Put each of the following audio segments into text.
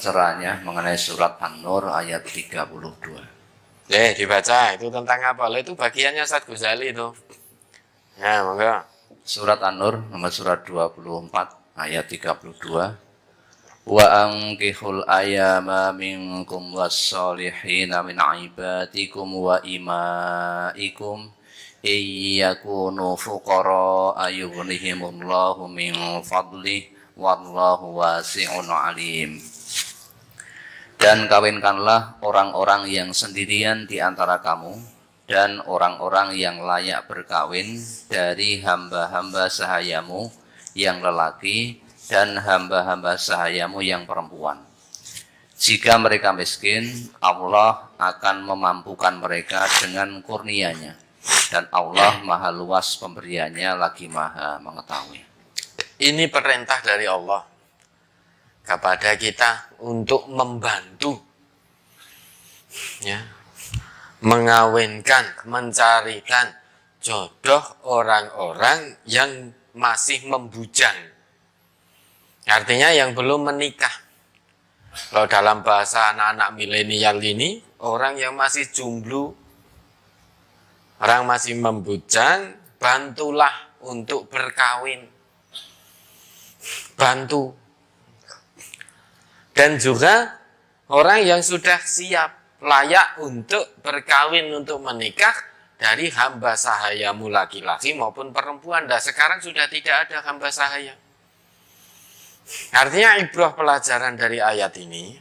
pencerahannya mengenai surat An-Nur ayat 32. Dibaca itu tentang apa? Itu bagiannya Ustaz Ghazali itu. Ya, monggo. Surat An-Nur nomor surat 24 ayat 32. Wa ankihul ayama minkum was-solihina min ibadikum wa imaikum iyakunu fuqara ayughnihimullahu min fadlih wallahu wasi'un alim. Dan kawinkanlah orang-orang yang sendirian di antara kamu dan orang-orang yang layak berkawin dari hamba-hamba sahayamu yang lelaki dan hamba-hamba sahayamu yang perempuan. Jika mereka miskin, Allah akan memampukan mereka dengan kurnia-Nya, dan Allah maha luas pemberiannya lagi maha mengetahui. Ini perintah dari Allah kepada kita untuk membantu, ya, mengawinkan, mencarikan jodoh orang-orang yang masih membujang. Artinya yang belum menikah. Kalau dalam bahasa anak-anak milenial ini, orang yang masih jomblo, orang masih membujang, bantulah untuk berkawin. Bantu. Dan juga orang yang sudah siap, layak untuk berkawin, untuk menikah dari hamba sahayamu laki-laki maupun perempuan. Dan sekarang sudah tidak ada hamba sahaya. Artinya ibrah pelajaran dari ayat ini,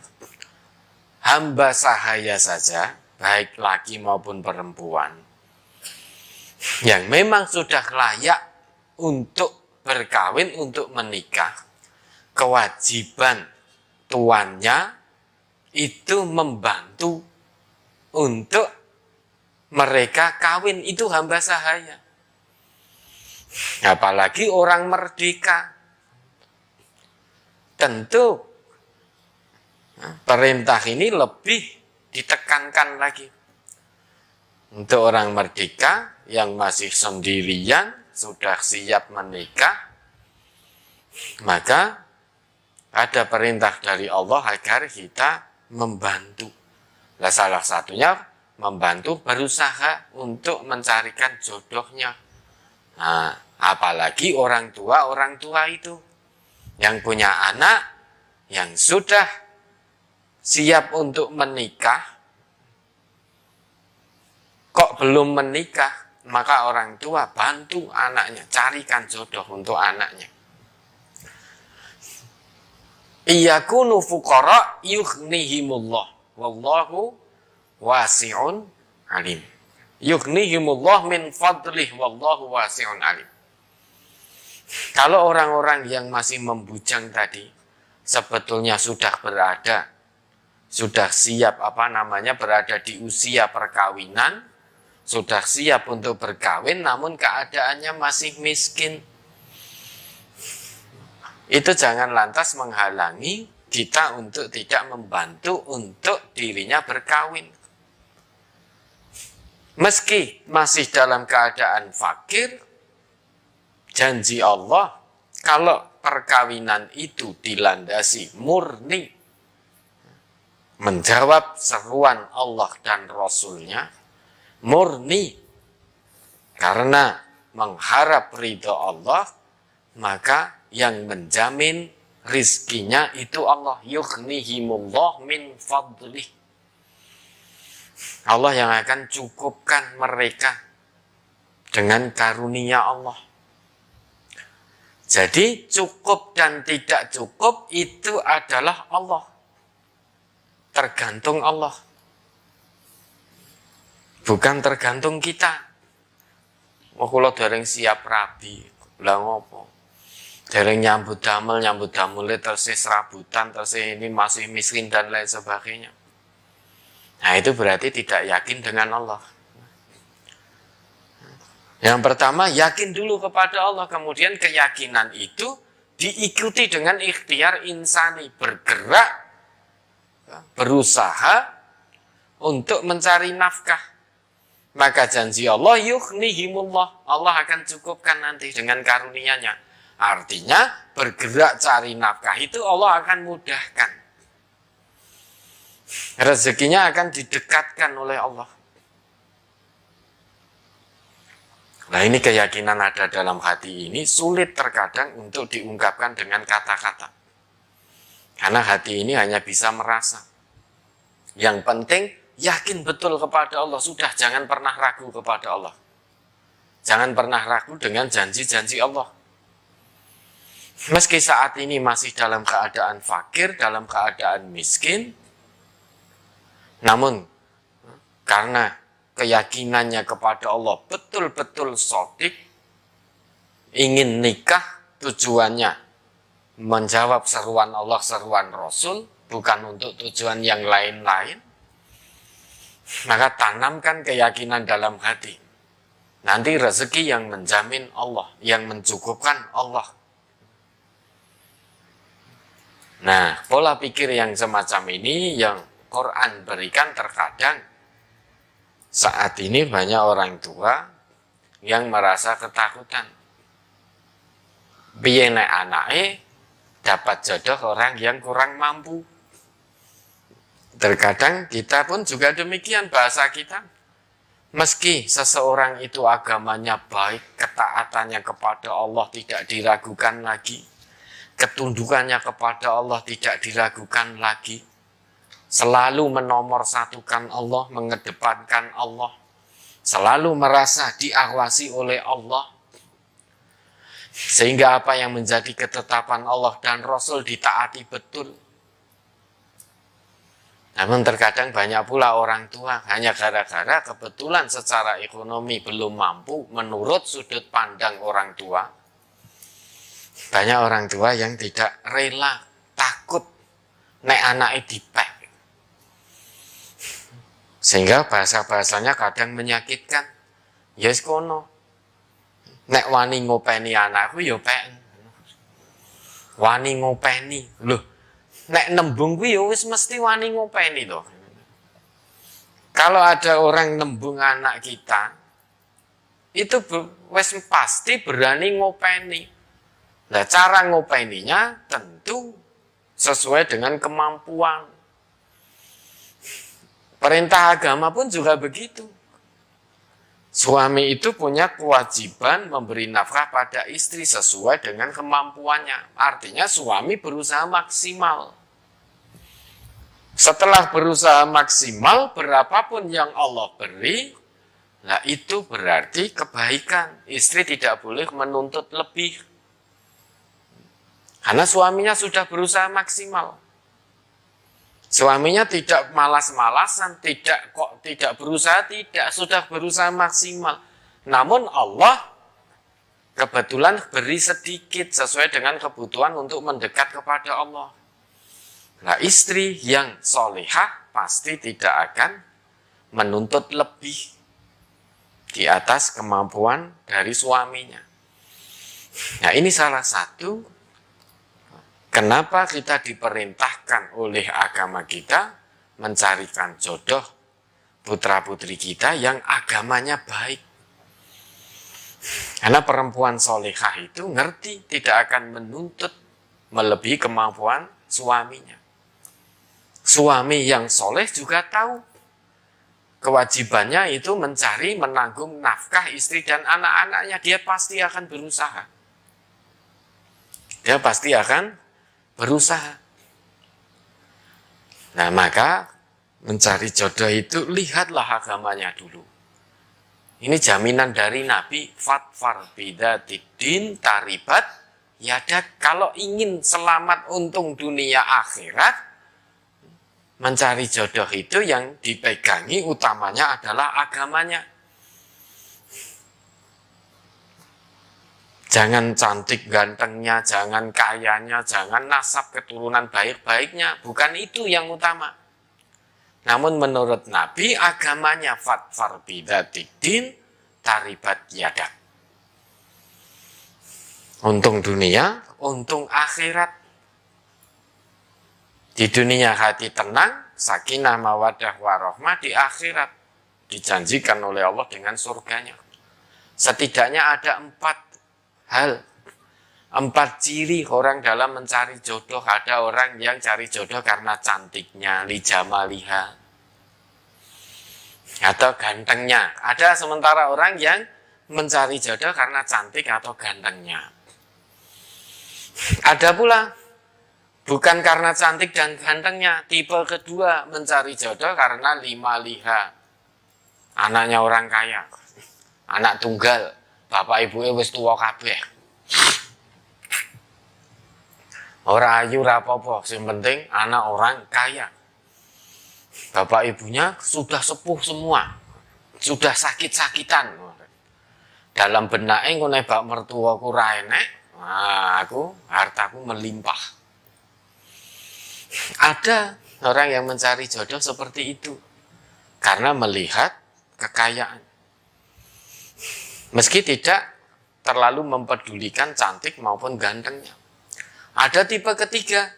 hamba sahaya saja, baik laki maupun perempuan, yang memang sudah layak untuk berkawin, untuk menikah, kewajiban tuannya itu membantu untuk mereka kawin, itu hamba sahaya. Apalagi orang merdeka. Tentu perintah ini lebih ditekankan lagi. Untuk orang merdeka yang masih sendirian, sudah siap menikah, maka ada perintah dari Allah agar kita membantu. Nah, salah satunya membantu berusaha untuk mencarikan jodohnya. Nah, apalagi orang tua itu yang punya anak yang sudah siap untuk menikah, kok belum menikah, maka orang tua bantu anaknya, carikan jodoh untuk anaknya. Iyakunu fuqara yughnihimullah wallahu wasi'un alim. Yughnihimullah min fadlih wallahu wasi'un alim. Kalau orang-orang yang masih membujang tadi sebetulnya sudah berada, sudah siap berada di usia perkawinan, sudah siap untuk berkawin, namun keadaannya masih miskin. Itu jangan lantas menghalangi kita untuk tidak membantu untuk dirinya berkawin. Meski masih dalam keadaan fakir, janji Allah, kalau perkawinan itu dilandasi murni menjawab seruan Allah dan Rasulnya, murni karena mengharap ridho Allah, maka yang menjamin rizkinya itu Allah. Yughnihimullah min fadlih. Allah yang akan cukupkan mereka dengan karunia Allah. Jadi cukup dan tidak cukup itu adalah Allah. Tergantung Allah. Bukan tergantung kita. Kalau dereng siap rabi, lah ngopo. Dereng nyambut damel terus serabutan, terus ini masih miskin dan lain sebagainya. Nah, itu berarti tidak yakin dengan Allah. Yang pertama, yakin dulu kepada Allah. Kemudian keyakinan itu diikuti dengan ikhtiar insani. Bergerak, berusaha untuk mencari nafkah. Maka janji Allah, yughnihimullah. Allah akan cukupkan nanti dengan karunia-Nya. Artinya, bergerak cari nafkah itu Allah akan mudahkan. rezekinya akan didekatkan oleh Allah. Nah, ini keyakinan ada dalam hati ini sulit terkadang untuk diungkapkan dengan kata-kata. Karena hati ini hanya bisa merasa. Yang penting yakin betul kepada Allah. Sudah, jangan pernah ragu kepada Allah. Jangan pernah ragu dengan janji-janji Allah. Meski saat ini masih dalam keadaan fakir, dalam keadaan miskin, namun karena keyakinannya kepada Allah betul-betul shadiq, ingin nikah tujuannya menjawab seruan Allah, seruan Rasul, bukan untuk tujuan yang lain-lain, maka tanamkan keyakinan dalam hati. Nanti rezeki yang menjamin Allah, yang mencukupkan Allah. Nah, pola pikir yang semacam ini yang Quran berikan terkadang saat ini banyak orang tua yang merasa ketakutan. Piye nek anake dapat jodoh orang yang kurang mampu. Terkadang kita pun juga demikian bahasa kita. Meski seseorang itu agamanya baik, ketaatannya kepada Allah tidak diragukan lagi, ketundukannya kepada Allah tidak diragukan lagi, selalu menomorsatukan Allah, mengedepankan Allah, selalu merasa diawasi oleh Allah, sehingga apa yang menjadi ketetapan Allah dan Rasul ditaati betul. Namun terkadang banyak pula orang tua hanya gara-gara kebetulan secara ekonomi belum mampu menurut sudut pandang orang tua. Banyak orang tua yang tidak rela, takut nek anake dipek. Sehingga bahasa-bahasanya kadang menyakitkan. Yes kono. Nek wani ngopeni anakku ya pek. Wani ngopeni. Loh, nek nembung kuwi ya wis mesti wani ngopeni to. Kalau ada orang nembung anak kita, itu wis pasti berani ngopeni. Nah, cara ngopeninya tentu sesuai dengan kemampuan. Perintah agama pun juga begitu. Suami itu punya kewajiban memberi nafkah pada istri sesuai dengan kemampuannya. Artinya suami berusaha maksimal. Setelah berusaha maksimal, berapapun yang Allah beri, nah itu berarti kebaikan. Istri tidak boleh menuntut lebih. Karena suaminya sudah berusaha maksimal. Suaminya tidak malas-malasan, tidak berusaha, sudah berusaha maksimal. Namun Allah kebetulan beri sedikit sesuai dengan kebutuhan untuk mendekat kepada Allah. Nah, istri yang solihah pasti tidak akan menuntut lebih di atas kemampuan dari suaminya. Nah, ini salah satu kenapa kita diperintahkan oleh agama kita mencarikan jodoh putra-putri kita yang agamanya baik. Karena perempuan solihah itu ngerti tidak akan menuntut melebihi kemampuan suaminya. Suami yang soleh juga tahu kewajibannya itu mencari, menanggung nafkah istri dan anak-anaknya. Dia pasti akan berusaha. Dia pasti akan berusaha. Nah, maka mencari jodoh itu lihatlah agamanya dulu. Ini jaminan dari Nabi, fatfar bidatid taribat yadak. Kalau ingin selamat untung dunia akhirat, mencari jodoh itu yang dipegangi utamanya adalah agamanya. Jangan cantik gantengnya, jangan kayanya, jangan nasab keturunan baik-baiknya. Bukan itu yang utama. Namun menurut Nabi, agamanya fatfar bidatid taribat yadak. Untung dunia, untung akhirat. Di dunia hati tenang, sakinah mawadah warahmah, di akhirat dijanjikan oleh Allah dengan surganya. Setidaknya ada 4 hal 4 ciri orang dalam mencari jodoh. Ada orang yang cari jodoh karena cantiknya, lijamaliha, atau gantengnya. Ada sementara orang yang mencari jodoh karena cantik atau gantengnya. Ada pula bukan karena cantik dan gantengnya. Tipe kedua mencari jodoh karena limaliha, anaknya orang kaya, anak tunggal, bapak ibunya wis tuwa kabeh. Ora ayu ora apa-apa, sing penting anak orang kaya. Bapak ibunya sudah sepuh semua, sudah sakit-sakitan. Dalam benake ngene bak mertuaku ra enek, aku hartaku melimpah. Ada orang yang mencari jodoh seperti itu karena melihat kekayaan. Meski tidak terlalu mempedulikan cantik maupun gantengnya. Ada tipe ketiga,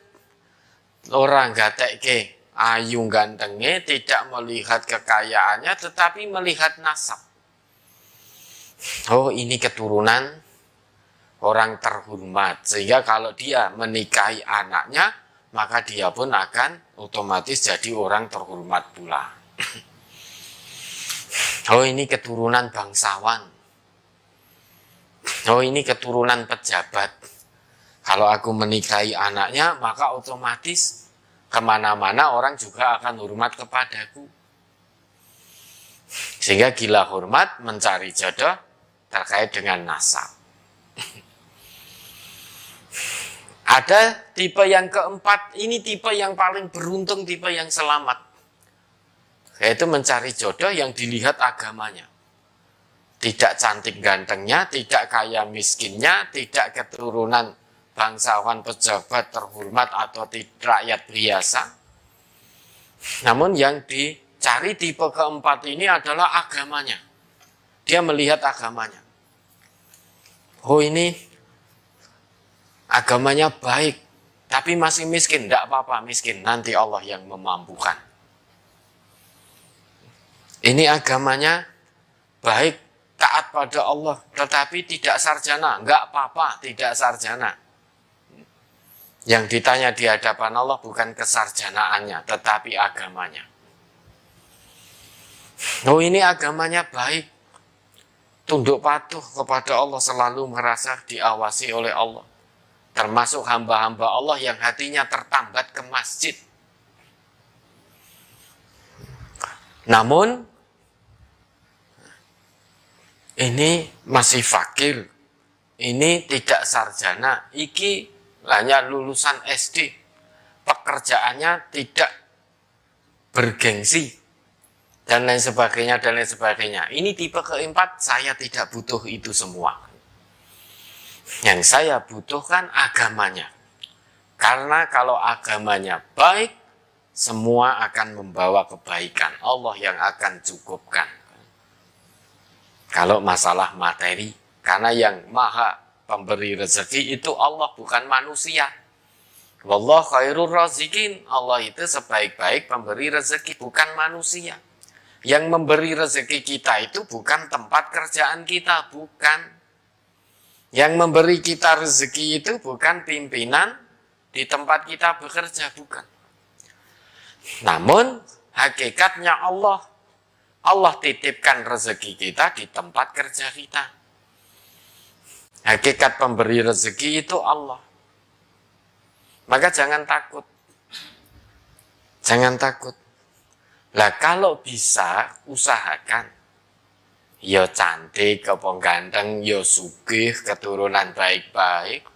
orang gatekke ayu gantengnya, tidak melihat kekayaannya tetapi melihat nasab. Oh, ini keturunan orang terhormat, sehingga kalau dia menikahi anaknya maka dia pun akan otomatis jadi orang terhormat pula. Oh, ini keturunan bangsawan. Oh, ini keturunan pejabat. Kalau aku menikahi anaknya, maka otomatis kemana-mana orang juga akan hormat kepadaku. Sehingga gila hormat mencari jodoh terkait dengan nasab. Ada tipe yang keempat, ini tipe yang paling beruntung, tipe yang selamat. Yaitu mencari jodoh yang dilihat agamanya. Tidak cantik gantengnya, tidak kaya miskinnya, tidak keturunan bangsawan pejabat terhormat atau rakyat biasa. Namun yang dicari tipe keempat ini adalah agamanya. Dia melihat agamanya. Oh, ini agamanya baik, tapi masih miskin. Tidak apa-apa miskin, nanti Allah yang memampukan. Ini agamanya baik, taat pada Allah, tetapi tidak sarjana. Enggak apa-apa, tidak sarjana. Yang ditanya di hadapan Allah bukan kesarjanaannya, tetapi agamanya. Oh, ini agamanya baik, tunduk patuh kepada Allah, selalu merasa diawasi oleh Allah. Termasuk hamba-hamba Allah yang hatinya tertambat ke masjid. Namun, ini masih fakir, ini tidak sarjana, iki hanya lulusan SD, pekerjaannya tidak bergengsi, dan lain sebagainya, dan lain sebagainya. Ini tipe keempat, saya tidak butuh itu semua. Yang saya butuhkan agamanya. Karena kalau agamanya baik, semua akan membawa kebaikan. Allah yang akan cukupkan. Kalau masalah materi, karena yang maha pemberi rezeki itu Allah, bukan manusia. Wallahu khairur razikin. Allah itu sebaik-baik pemberi rezeki, bukan manusia. Yang memberi rezeki kita itu bukan tempat kerjaan kita, bukan. Yang memberi kita rezeki itu bukan pimpinan di tempat kita bekerja, bukan. Namun hakikatnya Allah titipkan rezeki kita di tempat kerja kita. Hakikat pemberi rezeki itu Allah. Maka jangan takut. Jangan takut. Lah kalau bisa usahakan. Ya cantik, apa ganteng, ya sugih, keturunan baik-baik.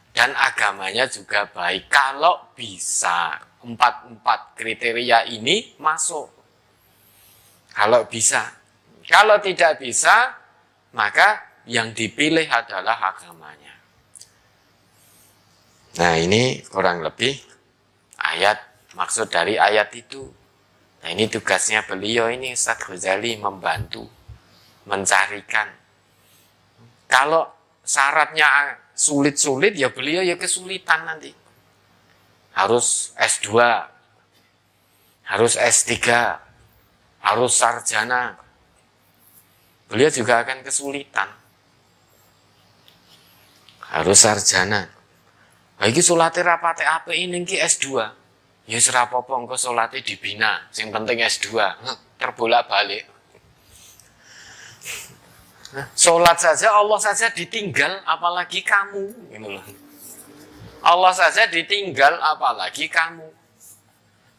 Dan agamanya juga baik. Kalau bisa, 4 kriteria ini masuk. Kalau bisa. Kalau tidak bisa, maka yang dipilih adalah agamanya. Nah, ini kurang lebih ayat, maksud dari ayat itu. Nah, ini tugasnya beliau ini, Ustaz Ghazali, membantu, mencarikan. Kalau syaratnya sulit-sulit, ya beliau ya kesulitan nanti. Harus S2, harus S3, harus sarjana. Beliau juga akan kesulitan. harus sarjana. Nah, iki salate rapate apik ning ki S2. Ya wis ora apa-apa engko salate dibina, sing penting S2. Terbolak-balik. Nah, salat saja Allah saja ditinggal apalagi kamu, gitu loh. Allah saja ditinggal apalagi kamu.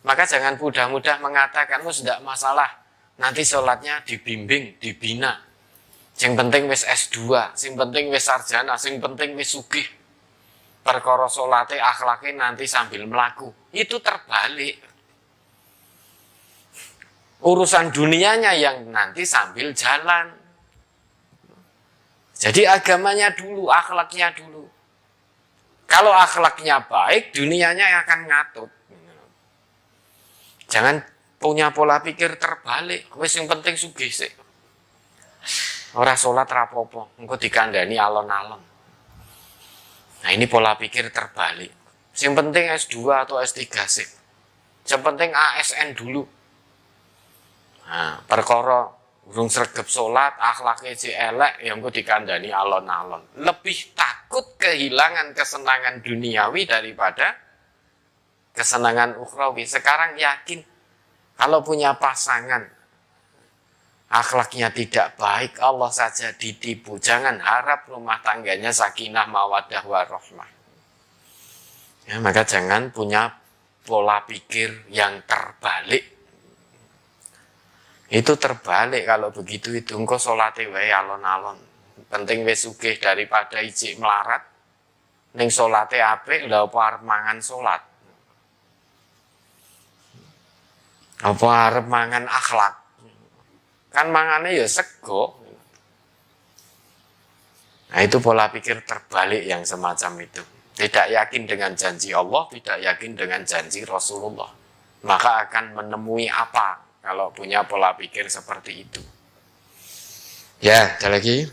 Maka jangan mudah-mudah mengatakan tidak masalah. Nanti sholatnya dibimbing, dibina. Sing penting wis S2, sing penting wis sarjana, sing penting wis sugih. Perkara sholate akhlake nanti sambil melaku. Itu terbalik. Urusan dunianya yang nanti sambil jalan. Jadi agamanya dulu, akhlaknya dulu. Kalau akhlaknya baik, dunianya akan ngatut. Jangan punya pola pikir terbalik. Wis yang penting sugih sih. Ora salat rapopo, engko dikandani alon-alon. Nah, ini pola pikir terbalik. Yang penting S2 atau S3 sih. Yang penting ASN dulu. Nah, perkara urung sregep salat, akhlake si elek, ya engko dikandani alon-alon. Lebih takut kehilangan kesenangan duniawi daripada kesenangan ukhrawi. Sekarang yakin kalau punya pasangan akhlaknya tidak baik, Allah saja ditipu. Jangan harap rumah tangganya sakinah mawaddah warahmah. Ya, maka jangan punya pola pikir yang terbalik. Itu terbalik kalau begitu itu engko salate wae alon-alon. Penting wis sugih daripada ijik melarat. Ning salate apik lha apa arep mangan salat. Apa arep mangan akhlak? Kan mangane ya sego. Nah, itu pola pikir terbalik yang semacam itu. Tidak yakin dengan janji Allah, tidak yakin dengan janji Rasulullah. Maka akan menemui apa kalau punya pola pikir seperti itu. Ya, ada lagi.